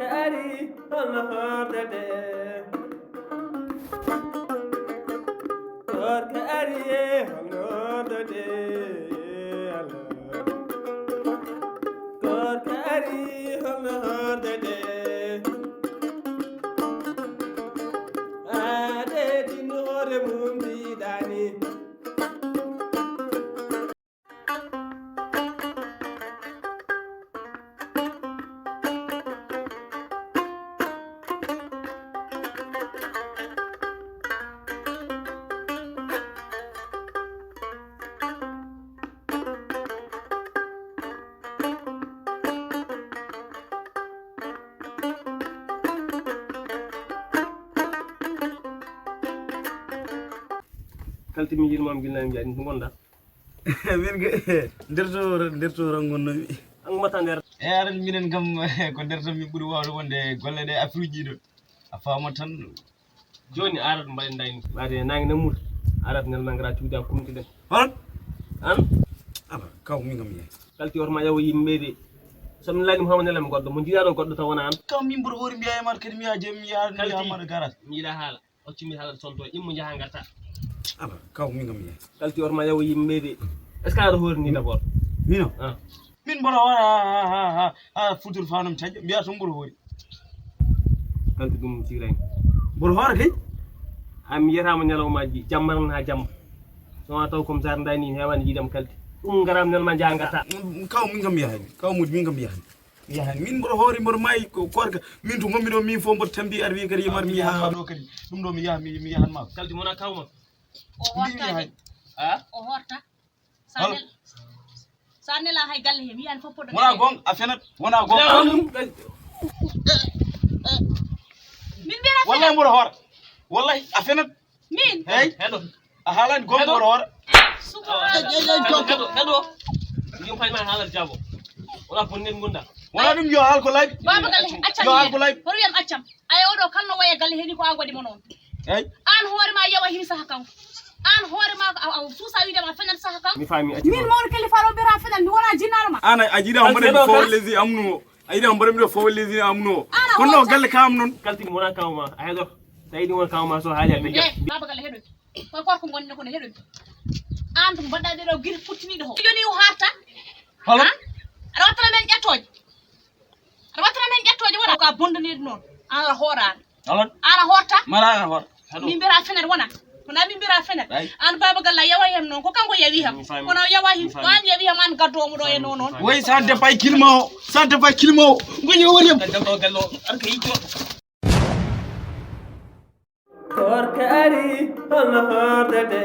Korkari anahardade Korkari anahardade Korkari anahardade Ade dinore mundi dani kalti mi jirmam ginan jani ngonda min derto rangonno ang mata nder e aran minen kam ko derto mi buri wawde wonde golle de afruji do a fama tan joni arat mbay ndayni wade nangi namul arat nel mangra tuuda kumti den hon an aba kaw mi ngam yaay kalti orma yaw yimbe de sam lani muhammad nelam goddo mo jiaro goddo tawana an kaw mi buri wori mbiya mar kadi mi ya jëm mi ya mar garat mi da hala o cimi hala sonto immo jaha ngarta aba kaw mi ngam yaay kalti orma yaw yimbe de est ce que ada horni d'abord mino ah min bora wara ha futur fanum tajja mbiya to buri wori kalti dum siray buri wara kay am yetama nyalawmaji jamman ha jam so taw comme ça ndani hewani jidam kalti ngaram nel ma jangata kaw mi ngam yaay kaw mud mi ngam yaay yahan min boro hori boro may ko korka min to ngommi do min fo mbot tambi arwi kadi yamar mi ha do kadi dum do mi yahan ma kalti mona kawma o horta ah o horta sanel hay galle he mi yan foppo do wona gong a fenat wona gong min bira wallahi boro hor wallahi a fenat min hey hedo a halan gong boro hor hedo yo fayma halar jabo wala ponnen gunda wala dum yo hal ko lay baba galle accam yo hal ko lay por yam accam ay odo kanno waya galle he ni ko agodi mo non hey an hoore ma yawa hin saha kan an hoore ma suusa wiide ma fenat saha kan mi fami min mawr kalifa ro bira fenat mi wona jinal ma ana ajira mbare fo lezi amnu ayida mbare mi fo lezi amnu kono galle kam non kalti mona kawma hedo taydi won kawma so haaja be baba galle hedo ko korko ngonni ko ne hedo an dum badade do gir puttini do joni o harta halo rawatana men ƴettoje wona ko bondonide noon ana hoorani halo ana horta mara ana hor min mbira fenet wona kono min mbira fenet an baba galla yawa hem noon ko kanko yawi ham kono yawa him ko an yawi ham an gaddomo ɗo e noon way sa defay kilma o goñi wori am gallo arka yiko korkari anahardade